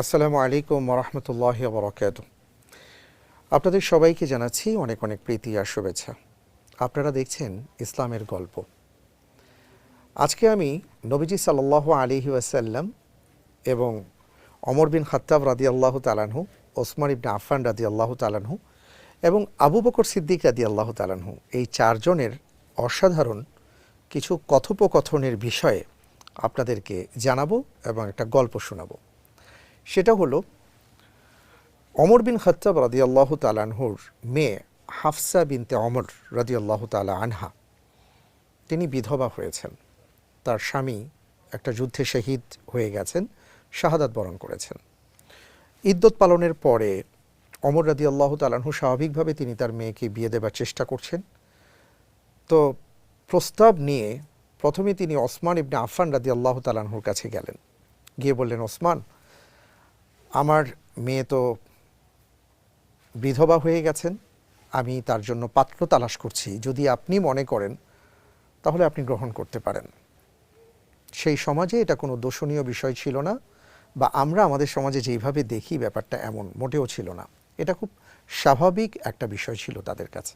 আসসালামু আলাইকুম ওরহমতুল্লাহি ওবরাকাতুহু। আপনাদের সবাইকে জানাচ্ছি অনেক অনেক প্রীতি আর শুভেচ্ছা। আপনারা দেখছেন ইসলামের গল্প। আজকে আমি নবীজি সাল্লাল্লাহু আলাইহি ওয়াসাল্লাম এবং ওমর বিন খাত্তাব রাদিয়াল্লাহু তাআলা আনহু, ওসমান ইবনে আফফান রাদিয়াল্লাহু তাআলা আনহু এবং আবু বকর সিদ্দিক রাদিয়াল্লাহু তাআলা আনহু, এই চারজনের অসাধারণ কিছু কথোপকথনের বিষয়ে আপনাদেরকে জানাবো এবং একটা গল্প শোনাবো। সেটা হলো ওমর বিন খাত্তাব রাদিয়াল্লাহু তাআলা আনহুর মেয়ে হাফসা বিনতে ওমর রাদিয়াল্লাহু তাআলা আনহা, তিনি বিধবা হয়েছেন। তার স্বামী একটা যুদ্ধে শহীদ হয়ে গেছেন, শাহাদাত বরণ করেছেন। ইদ্যত পালনের পরে ওমর রাদিয়াল্লাহু তাআলা আনহু স্বাভাবিকভাবে তিনি তার মেয়েকে বিয়ে দেবার চেষ্টা করছেন। তো প্রস্তাব নিয়ে প্রথমে তিনি ওসমান ইবনে আফফান রাদিয়াল্লাহু তাআলা আনহুর কাছে গেলেন। গিয়ে বললেন, ওসমান, আমার মেয়ে তো বিধবা হয়ে গেছেন, আমি তার জন্য পাত্র তালাশ করছি, যদি আপনি মনে করেন তাহলে আপনি গ্রহণ করতে পারেন। সেই সমাজে এটা কোনো দোষণীয় বিষয় ছিল না, বা আমরা আমাদের সমাজে যেইভাবে দেখি ব্যাপারটা এমন মোটেও ছিল না। এটা খুব স্বাভাবিক একটা বিষয় ছিল তাদের কাছে।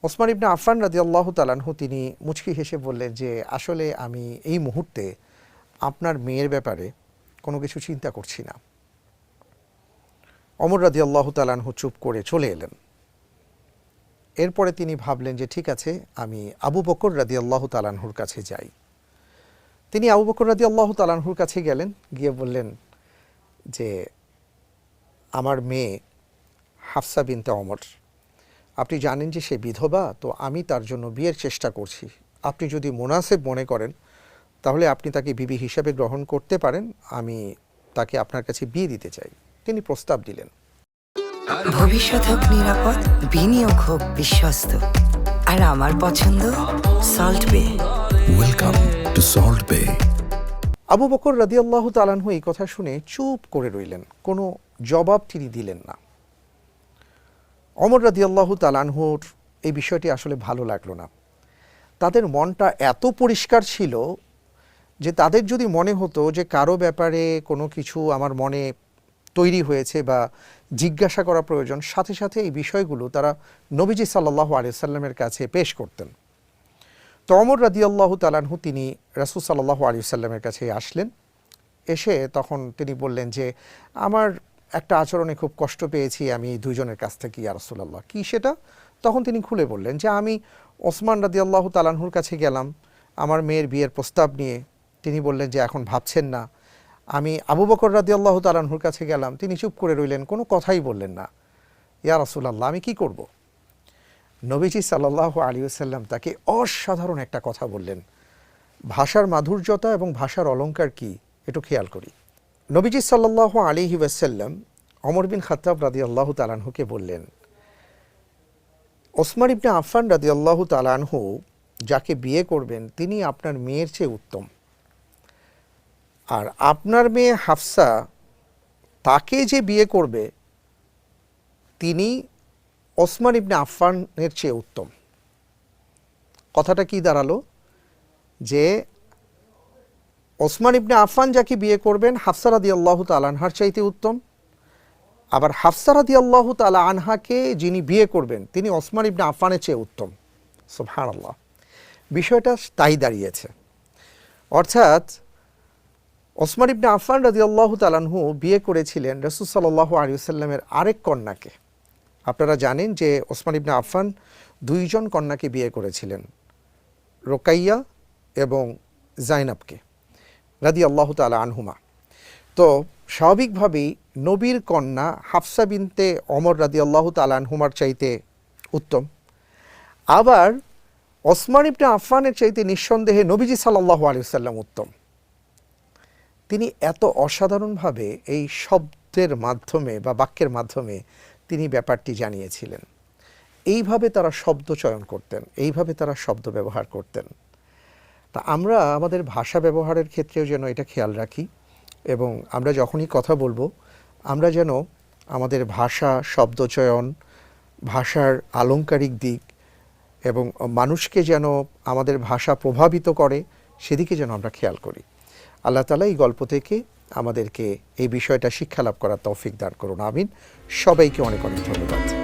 ওসমান ইবনে আফফান রাদিয়াল্লাহু তাআলা আনহু তিনি মুচকি হেসে বললেন যে, আসলে আমি এই মুহূর্তে আপনার মেয়ের ব্যাপারে কোনো কিছু চিন্তা করছি না। ওমর রাদিয়াল্লাহু তাআলা আনহু চুপ করে চলে এলেন। এরপরে তিনি ভাবলেন যে ঠিক আছে, আমি আবু বকর রাদিয়াল্লাহু তাআলা আনহুর কাছে যাই। তিনি আবু বকর রাদিয়াল্লাহু তাআলা আনহুর কাছে গেলেন, গিয়ে বললেন যে, আমার মেয়ে হাফসা বিনতে ওমর, আপনি জানেন যে সে বিধবা, তো আমি তার জন্য বিয়ের চেষ্টা করছি। আপনি যদি মুনাসেব মনে করেন তাহলে আপনি তাকে বিবি হিসাবে গ্রহণ করতে পারেন, আমি তাকে আপনার কাছে বিয়ে দিতে চাই। তিনি প্রস্তাব দিলেন। ভবিষ্যৎ হোক নিরাপদ, বিনিয়োগ হোক বিশ্বস্ত, আর আমার পছন্দ সল্ট বে। ওয়েলকাম টু সল্ট বে। আবু বকর রাদিয়াল্লাহু তাআলা আনহু এই কথা শুনে চুপ করে রইলেন, কোনো জবাব তিনি দিলেন না। ওমর রাদিয়াল্লাহু তাআলা আনহুর এই বিষয়টি আসলে ভালো লাগলো না। তাদের মনটা এত পরিষ্কার ছিল যে তাদের যদি মনে হতো যে কারো ব্যাপারে কোনো কিছু আমার মনে তৈরি হয়েছে বা জিজ্ঞাসা করা প্রয়োজন, সাথে সাথে এই বিষয়গুলো তারা নবীজি সাল্লাল্লাহু আলাইহি ওয়াসাল্লামের কাছে পেশ করতেন। তো ওমর রাদিয়াল্লাহু তাআলা আনহু তিনি রাসূল সাল্লাল্লাহু আলাইহি ওয়াসাল্লামের কাছে আসলেন। এসে তখন তিনি বললেন যে, আমার একটা আচরণে খুব কষ্ট পেয়েছি আমি দুইজনের কাছ থেকে, ইয়া রাসূলুল্লাহ। কি সেটা? তখন তিনি খুলে বললেন যে, আমি ওসমান রাদিয়াল্লাহু তাআলা আনহুর কাছে গেলাম আমার মেয়ের বিয়ের প্রস্তাব নিয়ে, তিনি বললেন যে এখন ভাবছেন না। আমি আবু বকর রাদিয়াল্লাহু তাআলা আনহুর কাছে গেলাম, তিনি চুপ করে রইলেন, কোনো কথাই বললেন না। ইয়া রাসূলুল্লাহ, আমি কি করব? নবীজি সাল্লাল্লাহু আলাইহি ওয়াসাল্লাম তাকে অসাধারণ একটা কথা বললেন। ভাষার মাধুর্যতা এবং ভাষার অলংকার কি, একটু খেয়াল করি। নবীজি সাল্লাল্লাহু আলাইহি ওয়াসাল্লাম ওমর বিন খাত্তাব রাদিয়াল্লাহু তাআলা আনহুকে বললেন, ওসমান ইবনে আফফান রাদিয়াল্লাহু তাআলা আনহু যাকে বিয়ে করবেন তিনি আপনার মেয়ের চেয়ে উত্তম, আর আপনার মেয়ে হাফসা তাকে যে বিয়ে করবে তিনি ওসমান ইবনে আফফানের চেয়ে উত্তম। কথাটা কি দাঁড়ালো? যে ওসমান ইবনে আফফান যাকে বিয়ে করবেন হাফসা রাদিয়াল্লাহু তাআলা আনহার চাইতে উত্তম, আবার হাফসা রাদিয়াল্লাহু তাআলা আনহাকে যিনি বিয়ে করবেন তিনি ওসমান ইবনে আফফানের চেয়ে উত্তম। সুবহানাল্লাহ, বিষয়টা তাই দাঁড়িয়েছে। অর্থাৎ ওসমান ইবনে আফফান রাদিয়াল্লাহু তাআলা আনহু বিয়ে করেছিলেন রাসূল সাল্লাল্লাহু আলাইহি ওয়াসাল্লামের আরেক কন্যাকে। আপনারা জানেন যে ওসমান ইবনে আফফান দুইজন কন্যাকে বিয়ে করেছিলেন, রোকাইয়া এবং জাইনাবকে রাদিয়াল্লাহু তাআলা আনহুমা। তো স্বাভাবিকভাবেই নবীর কন্যা হাফসা বিনতে ওমর রাদিয়াল্লাহু তাআলা আনহুমার চাইতে উত্তম। আবার ওসমান ইবনে আফফানের চাইতে নিঃসন্দেহে নবীজি সাল্লাল্লাহু আলাইহি ওয়াসাল্লাম উত্তম। তিনি এত অসাধারণভাবে এই শব্দের মাধ্যমে বা বাক্যের মাধ্যমে তিনি ব্যাপারটি জানিয়েছিলেন। এইভাবে তারা শব্দ চয়ন করতেন, এইভাবে তারা শব্দ ব্যবহার করতেন। তা আমরা আমাদের ভাষা ব্যবহারের ক্ষেত্রেও যেন এটা খেয়াল রাখি, এবং আমরা যখনই কথা বলবো আমরা যেন আমাদের ভাষা, শব্দচয়ন, ভাষার আলংকারিক দিক এবং মানুষকে যেন আমাদের ভাষা প্রভাবিত করে সেদিকে যেন আমরা খেয়াল করি। আল্লাহ তাআলা এই গল্প থেকে আমাদেরকে এই বিষয়টা শিক্ষা লাভ করার তৌফিক দান করুন, আমিন। সবাইকে অনেক অনেক ধন্যবাদ।